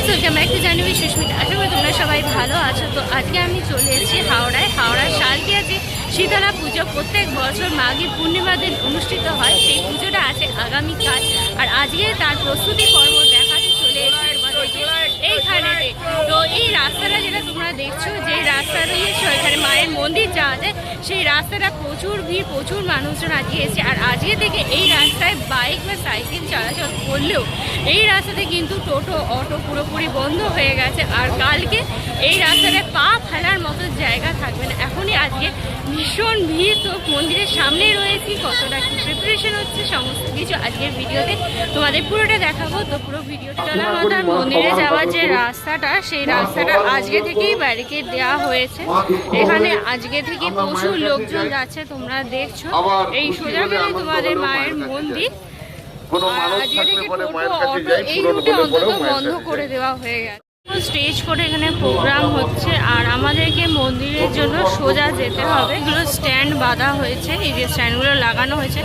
Welcome back to Jahnavi Susmita. আশা করি তোমরা সবাই ভালো আছো। তো আজকে আমি চলে এসেছি হাওড়ার শালকিয়া যে শীতলা পুজো প্রত্যেক বছর মাঘী পূর্ণিমা দিন অনুষ্ঠিত হয়, সেই পুজোটা আছে আগামীকাল। আর আজকে তার প্রস্তুতি পর্ব দেখাতে চলে এসেছি এইখানেতে। তো এই রাস্তাটা যেটা তোমরা দেখছো, যে রাস্তা রয়েছে এখানে মায়ের মন্দির যাওয়া যায়, সেই রাস্তাটা প্রচুর ভিড়, প্রচুর মানুষজন আজকে এসেছে। আর আজকে থেকে এই রাস্তায় বাইক বা সাইকেল চলাচল করলেও এই রাস্তাতে কিন্তু টোটো অটো পুরোপুরি বন্ধ হয়ে গেছে। আর কালকে এই রাস্তাটায় পা ফেলার মতো জায়গা থাকবে না। এখনই আজকে ভীষণ ভিড়। তো মন্দিরের সামনে রয়েছি, কতটা কি প্রিপারেশন হচ্ছে সমস্ত কিছু আজকের ভিডিওতে তোমাদের পুরোটা দেখাবো। তো পুরো ভিডিওটা মাতার মন্দিরে যাওয়ার যে রাস্তাটা, সেই রাস্তাটা আজকে থেকেই ব্যারিকেড দেওয়া হয়েছে। এখানে আজকে থেকে প্রচুর লোকজন যাচ্ছে, তোমরা দেখছো। এই সোজা গেলে তোমাদের মায়ের মন্দির। আজকে থেকে টোটো অটো এই রুটে অন্তত বন্ধ করে দেওয়া হয়ে গেছে। স্টেজ করে এখানে প্রোগ্রাম হচ্ছে, আর আমাদেরকে মন্দিরের জন্য সোজা যেতে হবে। এগুলো স্ট্যান্ড বাঁধা হয়েছে, এই যে স্ট্যান্ডগুলো লাগানো হয়েছে।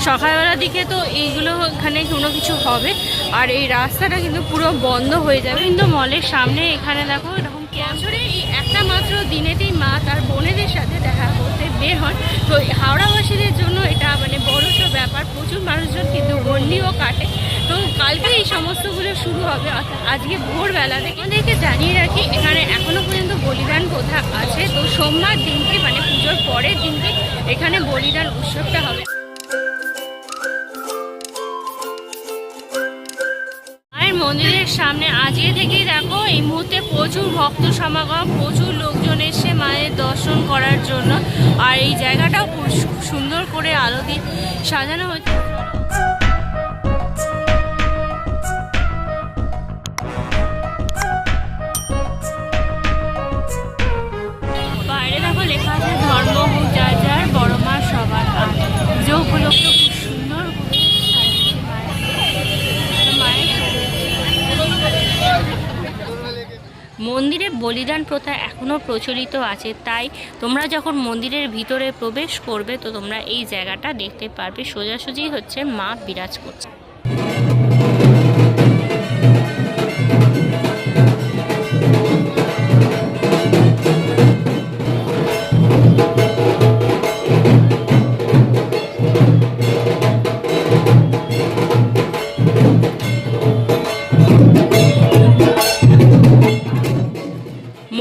সকালবেলার দিকে তো এইগুলো এখানে কোনো কিছু হবে, আর এই রাস্তাটা কিন্তু পুরো বন্ধ হয়ে যাবে। কিন্তু মলের সামনে এখানে দেখো এরকম বছরে এই একটা মাত্র দিনেতেই মা তার বোনেদের সাথে দেখা করতে বের হন। তো হাওড়াবাসীদের জন্য এটা মানে বড়সড় ব্যাপার। প্রচুর মানুষজন কিন্তু গন্ডিও কাটে। তো কালকে এই সমস্তগুলো শুরু হবে, অর্থাৎ আজকে ভোরবেলা থেকে। আমাদেরকে জানিয়ে রাখি, এখানে এখনও পর্যন্ত বলিদান প্রথা আছে। তো সোমবার দিনকে মানে পুজোর পরের দিনকে এখানে বলিদান উৎসবটা হবে। মন্দিরের সামনে আজকে থেকেই দেখো এই মুহূর্তে প্রচুর ভক্ত সমাগম, প্রচুর লোকজন এসে মায়ের দর্শন করার জন্য। আর এই জায়গাটাও খুব সুন্দর করে আলো দিয়ে সাজানো হয়েছে। বাইরে দেখো লেখা আছে ধর্ম হোক যার যার, বড় মা সবার। আর পুজো উপলক্ষে খুব সুন্দর মন্দিরে বলিদান প্রথা এখনও প্রচলিত আছে। তাই তোমরা যখন মন্দিরের ভিতরে প্রবেশ করবে, তো তোমরা এই জায়গাটা দেখতে পারবে। সোজাসুজি হচ্ছে মা বিরাজ করছে।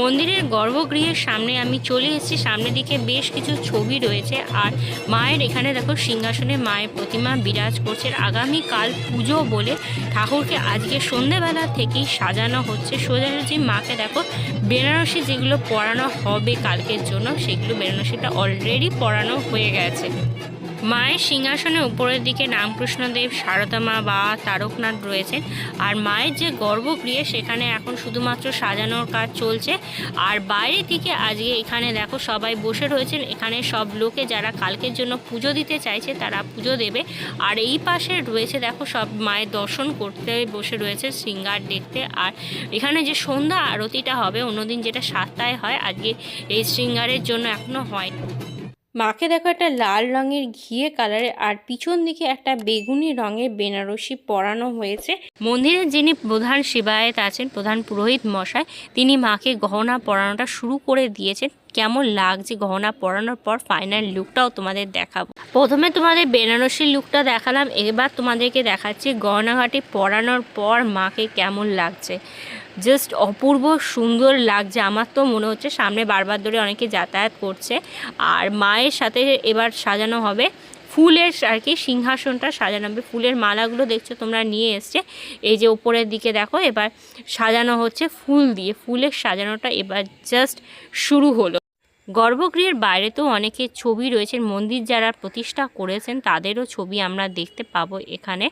মন্দিরের গর্ভগৃহের সামনে আমি চলে এসেছি। সামনের দিকে বেশ কিছু ছবি রয়েছে, আর মায়ের এখানে দেখো সিংহাসনে মায়ের প্রতিমা বিরাজ করছে। আগামীকাল পুজো বলে ঠাকুরকে আজকে সন্ধ্যেবেলা থেকেই সাজানো হচ্ছে। সোজাসুজি মাকে দেখো বেনারসি যেগুলো পরানো হবে কালকের জন্য, সেগুলো বেনারসিটা অলরেডি পরানো হয়ে গেছে। মায়ের সিংহাসনের উপরের দিকে রামকৃষ্ণদেব, সারদা মা বা তারকনাথ রয়েছেন। আর মায়ের যে গর্ভগৃহে সেখানে এখন শুধুমাত্র সাজানোর কাজ চলছে। আর বাইরের দিকে আজকে এখানে দেখো সবাই বসে রয়েছেন। এখানে সব লোকে যারা কালকের জন্য পুজো দিতে চাইছে তারা পুজো দেবে। আর এই পাশে রয়েছে দেখো সব মায়ের দর্শন করতে বসে রয়েছে, শৃঙ্গার দেখতে। আর এখানে যে সন্ধ্যা আরতিটা হবে, অন্যদিন যেটা 7টায় হয়, আজকে এই শৃঙ্গারের জন্য এখনও হয়। মাকে দেখো একটা লাল রঙের ঘিয়ে কালারের, আর পিছন দিকে একটা বেগুনি রঙের বেনারসি পরানো হয়েছে। মন্দিরের যিনি প্রধান সেবায়েত আছেন, প্রধান পুরোহিত মশাই, তিনি মাকে গহনা পরানোটা শুরু করে দিয়েছেন। কেমন লাগছে গহনা পরানোর পর ফাইনাল লুকটাও তোমাদের দেখাবো। প্রথমে তোমাদের বেনারসির লুকটা দেখালাম, এবার তোমাদেরকে দেখাচ্ছি গয়নাঘাটি পরানোর পর মাকে কেমন লাগছে। জাস্ট অপূর্ব সুন্দর লাগছে। আমার তো মনে হচ্ছে সামনে বারবার ধরে অনেকে যাতায়াত করছে। আর মায়ের সাথে এবার সাজানো হবে ফুলের, আর কি সিংহাসনটা সাজানো হবে। ফুলের মালাগুলো দেখছো তোমরা নিয়ে এসছে। এই যে উপরের দিকে দেখো এবার সাজানো হচ্ছে ফুল দিয়ে। ফুলের সাজানোটা এবার জাস্ট শুরু হলো। গর্ভগৃহের বাইরে তো অনেকের ছবি রয়েছে, মন্দির যারা প্রতিষ্ঠা করেছেন তাদেরও ছবি আমরা দেখতে পাবো এখানে।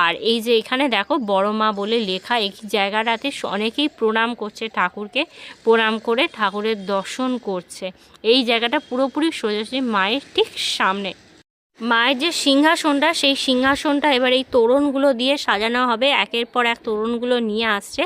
আর এই যে এখানে দেখো বড় মা বলে লেখা, এই জায়গাটাতে অনেকেই প্রণাম করছে ঠাকুরকে, প্রণাম করে ঠাকুরের দর্শন করছে। এই জায়গাটা পুরোপুরি সোজাসুজি মায়ের ঠিক সামনে। মায়ের যে সিংহাসনটা, সেই সিংহাসনটা এবার এই তোরণগুলো দিয়ে সাজানো হবে। একের পর এক তোরণগুলো নিয়ে আসছে।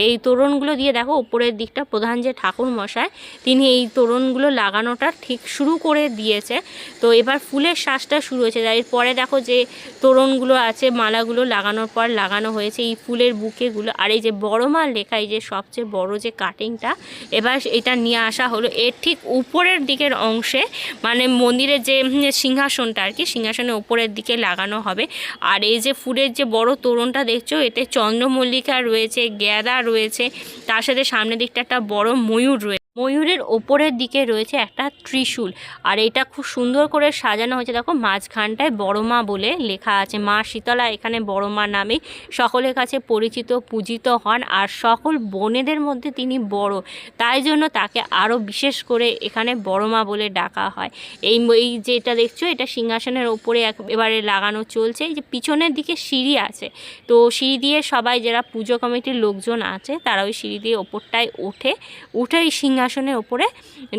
এই তোরণগুলো দিয়ে দেখো উপরের দিকটা প্রধান যে ঠাকুর মশাই, তিনি এই তোরণগুলো লাগানোটা ঠিক শুরু করে দিয়েছে। তো এবার ফুলের শ্বাসটা শুরু হয়েছে। এরপরে দেখো যে তোরণগুলো আছে, মালাগুলো লাগানোর পর লাগানো হয়েছে এই ফুলের বুকেগুলো। আর এই যে বড় মা লেখা, এই যে সবচেয়ে বড় যে কাটিংটা, এবার এটা নিয়ে আসা হলো এর ঠিক উপরের দিকের অংশে, মানে মন্দিরের যে সিংহাসনটা আর কি, সিংহাসনের উপরের দিকে লাগানো হবে। আর এই যে ফুলের যে বড় তোরণটা দেখছো, এতে চন্দ্রমল্লিকা রয়েছে, গ্যাদা রয়েছে, তার সাথে সামনের দিকটা একটা বড় ময়ূর রয়েছে। ময়ূরের ওপরের দিকে রয়েছে একটা ত্রিশূল। আর এটা খুব সুন্দর করে সাজানো হয়েছে। দেখো মাঝখানটায় বড় মা বলে লেখা আছে। মা শীতলা এখানে বড় মা নামে সকলের কাছে পরিচিত, পূজিত হন। আর সকল বোনেদের মধ্যে তিনি বড়, তাই জন্য তাকে আরও বিশেষ করে এখানে বড় মা বলে ডাকা হয়। এই যেটা দেখছো, এটা সিংহাসনের ওপরে এবারে লাগানো চলছে। এই যে পিছনের দিকে সিঁড়ি আছে, তো সিঁড়ি দিয়ে সবাই যারা পুজো কমিটির লোকজন আছে তারা ওই সিঁড়ি দিয়ে ওপরটায় উঠে এই সিংহাসনের ওপরে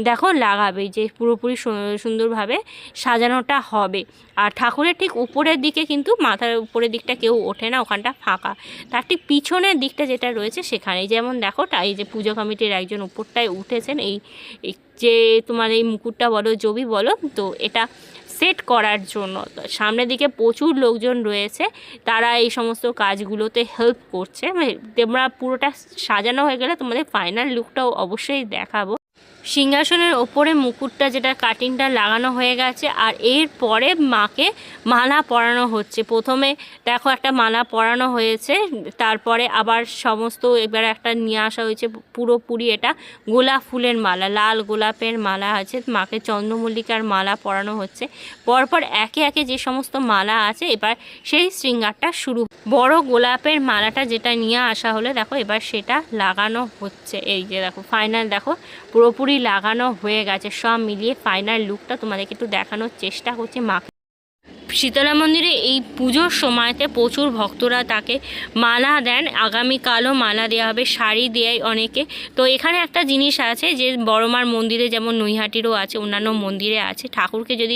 দেখো লাগাবে, যে পুরোপুরি সুন্দরভাবে সাজানোটা হবে। আর ঠাকুরের ঠিক উপরের দিকে কিন্তু মাথার উপরের দিকটা কেউ ওঠে না, ওখানটা ফাঁকা। তার ঠিক পিছনের দিকটা যেটা রয়েছে সেখানে যেমন দেখো, এই যে পুজো কমিটির একজন উপরটায় উঠেছেন, এই যে তোমার এই মুকুটটা বলো, জবি বলো, তো এটা সেট করার জন্য সামনের দিকে প্রচুর লোকজন রয়েছে, তারা এই সমস্ত কাজগুলোতে হেল্প করছে। মানে তোমরা পুরোটা সাজানো হয়ে গেলে তোমাদের ফাইনাল লুকটাও অবশ্যই দেখাবো। সিংহাসনের ওপরে মুকুটটা যেটা কাটিংটা লাগানো হয়ে গেছে। আর এরপরে মাকে মালা পরানো হচ্ছে। প্রথমে দেখো একটা মালা পরানো হয়েছে, তারপরে আবার সমস্ত এবার একটা নিয়ে আসা হয়েছে পুরোপুরি এটা গোলাপ ফুলের মালা, লাল গোলাপের মালা আছে, মাকে চন্দ্রমল্লিকার মালা পরানো হচ্ছে। পরপর একে একে যে সমস্ত মালা আছে এবার সেই শৃঙ্গারটা শুরু। বড় গোলাপের মালাটা যেটা নিয়ে আসা হলে দেখো এবার সেটা লাগানো হচ্ছে। এই যে দেখো ফাইনাল দেখো পুরোপুরি লাগানো হয়ে গেছে। সব মিলিয়ে ফাইনাল লুকটা তোমাদেরকে একটু দেখানোর চেষ্টা করছি। মাকে শীতলা মন্দিরে এই পুজোর সময়তে প্রচুর ভক্তরা তাকে মালা দেন। আগামীকালও মালা দেওয়া হবে, শাড়ি দেয় অনেকে। তো এখানে একটা জিনিস আছে যে বড়মার মন্দিরে যেমন নৈহাটিরও আছে, অন্যান্য মন্দিরে আছে, ঠাকুরকে যদি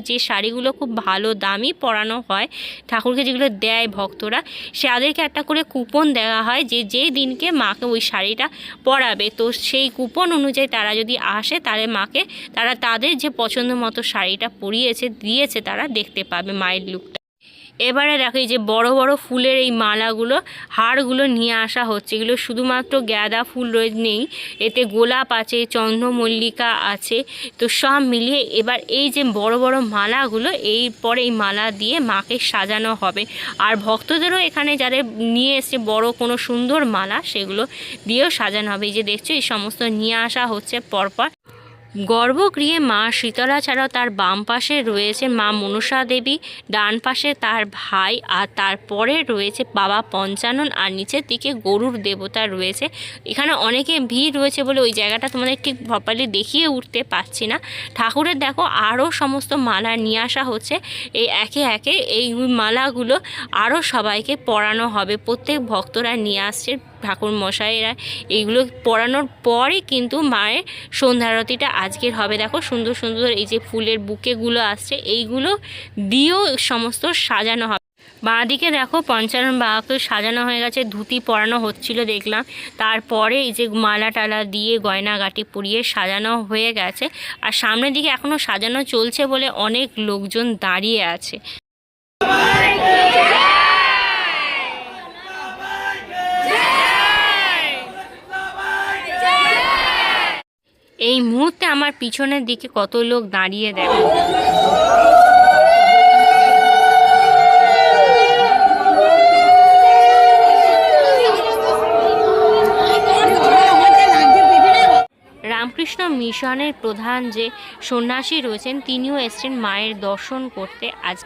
যে শাড়িগুলো খুব ভালো দামি পরানো হয়, ঠাকুরকে যেগুলো দেয় ভক্তরা, তাদেরকে একটা করে কুপন দেওয়া হয় যে দিনকে মাকে ওই শাড়িটা পরাবে। তো সেই কুপন অনুযায়ী তারা যদি আসে, তাহলে মাকে তারা তাদের যে পছন্দ মতো শাড়িটা দিয়েছে তারা দেখতে পাবে মায়ের লুকটা। এবারে দেখো এই যে বড় বড় ফুলের এই মালাগুলো, হারগুলো নিয়ে আসা হচ্ছে। এগুলো শুধুমাত্র গাঁদা ফুল নেই, এতে গোলাপ আছে, চন্দ্রমল্লিকা আছে। তো সব মিলিয়ে এবার এই যে বড় বড় মালাগুলো, পরে এই মালা দিয়ে মাকে সাজানো হবে। আর ভক্তদেরও এখানে যাদের নিয়ে এসছে বড় কোনো সুন্দর মালা, সেগুলো দিয়েও সাজানো হবে। এই যে দেখছো এই সমস্ত নিয়ে আসা হচ্ছে পরপর। গর্ভগৃহে মা শীতলা ছাড়াও তার বাম পাশে রয়েছে মা মনসা দেবী, ডান পাশে তার ভাই, আর তারপরে রয়েছে বাবা পঞ্চানন, আর নিচের দিকে গরুর দেবতা রয়েছে। এখানে অনেকে ভিড় রয়েছে বলে ওই জায়গাটা তোমাদের ঠিক প্রপারলি দেখিয়ে উঠতে পারছি না। ঠাকুরের দেখো আরও সমস্ত মালা নিয়ে আসা হচ্ছে। এই একে একে এই মালাগুলো আরও সবাইকে পরানো হবে। প্রত্যেক ভক্তরা নিয়ে আসছে, ঠাকুর মশাইরা এইগুলো পরানোর পরে কিন্তু মায়ের সন্ধ্যারতিটা আজকের হবে। দেখো সুন্দর সুন্দর এই যে ফুলের বুকেগুলো আসছে, এইগুলো দিয়েও সমস্ত সাজানো হবে। বাঁ দিকে দেখো পঞ্চানন বাবাকে সাজানো হয়ে গেছে, ধুতি পরানো হচ্ছিল দেখলাম। তারপরে এই যে মালা টালা দিয়ে গয়নাগাটি পরিয়ে সাজানো হয়ে গেছে। আর সামনের দিকে এখনও সাজানো চলছে বলে অনেক লোকজন দাঁড়িয়ে আছে। এই মুহূর্তে আমার পিছনের দিকে কত লোক দাঁড়িয়ে দেখো। রামকৃষ্ণ মিশনের প্রধান যে সন্ন্যাসী রয়েছেন, তিনিও এসেছেন মায়ের দর্শন করতে আজ।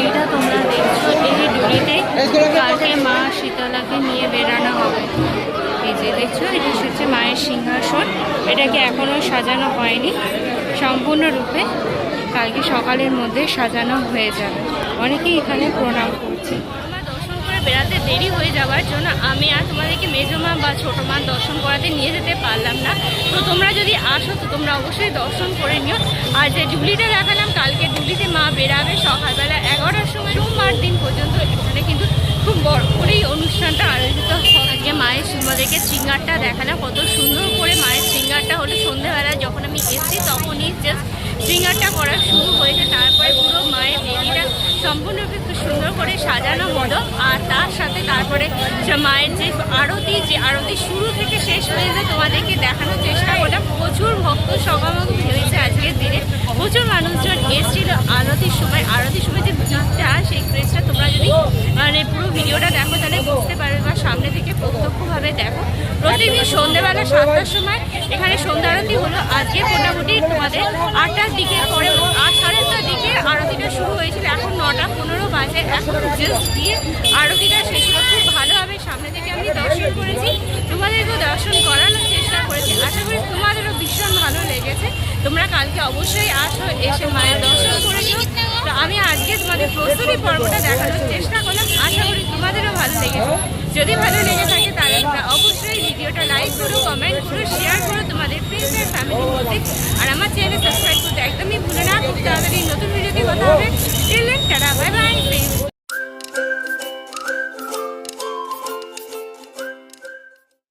ডুলিটা তোমরা দেখছো, এই ডুলিতে কালকে মা শীতলাকে নিয়ে বেরানো হবে। এই যে দেখছো, এটা হচ্ছে মায়ের সিংহাসন। এটাকে এখনও সাজানো হয়নি সম্পূর্ণরূপে, কালকে সকালের মধ্যে সাজানো হয়ে যাবে। অনেকেই এখানে প্রণাম করছে। দর্শন করে বেড়াতে দেরি হয়ে যাওয়ার জন্য আমি আর তোমাদেরকে মেজো মা বা ছোটো মা দর্শন করাতে নিয়ে যেতে পারলাম না। তো তোমরা যদি আসো তো তোমরা অবশ্যই দর্শন করে নিও। আর যে ডুলিটা দেখালাম, কালকে ডুলিতে মা বেরাবে সকালবেলা 11টার সময়, সোমবার দিন পর্যন্ত এখানে কিন্তু খুব বড় করেই অনুষ্ঠানটা আয়োজিত হয়। আজকে মায়ের তোমাদেরকে শৃঙ্গারটা দেখালাম, কত সুন্দর করে মায়ের শৃঙ্গারটা হলো। সন্ধ্যেবেলা যখন আমি এসেছি তখনই জাস্ট শৃঙ্গারটা করা শুরু হয়েছে। তারপরে পুরো মায়ের বেদিটা সম্পূর্ণরূপে খুব সুন্দর করে সাজানো হলো। আর তার সাথে তারপরে মায়ের যে আরতি শুরু থেকে শেষ পর্যন্ত তোমাদেরকে দেখানোর চেষ্টা করলাম। প্রচুর ভক্ত সমাগম হয়েছে আজকের দিনে, প্রচুর মানুষজন এসেছিল আরতির সময় যে ভিড়টা, সেই ক্রেজটা তোমরা যদি মানে পুরো ভিডিওটা দেখো তাহলে বুঝতে পারবে, বা সামনে থেকে প্রত্যক্ষভাবে দেখো। প্রতিদিন সন্ধ্যেবেলা 7টার সময় এখানে সন্ধ্যা আরতি হলো। আজকে মোটামুটি তোমাদের 8টার দিকে, পরে 8:30টার দিকে আরতিটা শুরু হয়েছিল। এখন 9:15 বাজে, এখন জাস্ট দিয়ে আরতিটা শেষ হলো। খুব ভালোভাবে সামনে থেকে আমি দর্শন করেছি, তোমাদেরকেও দর্শন করানোর চেষ্টা করেছি। আশা করি তোমাদেরও ভীষণ ভালো লেগেছে। তোমরা কালকে অবশ্যই আসো, এসে মায়ের দর্শন করে নিও। তো আমি আজকে তোমাদের প্রস্তুতি পর্বটা দেখানোর চেষ্টা করলাম, আশা করি তোমাদেরও ভালো লেগেছে। যদি ভালো লেগে থাকে তাহলে তোমরা অবশ্যই ভিডিওটা লাইক করো, কমেন্ট করো, শেয়ার করো তোমাদের ফ্রেন্ডস আর ফ্যামিলির মধ্যে।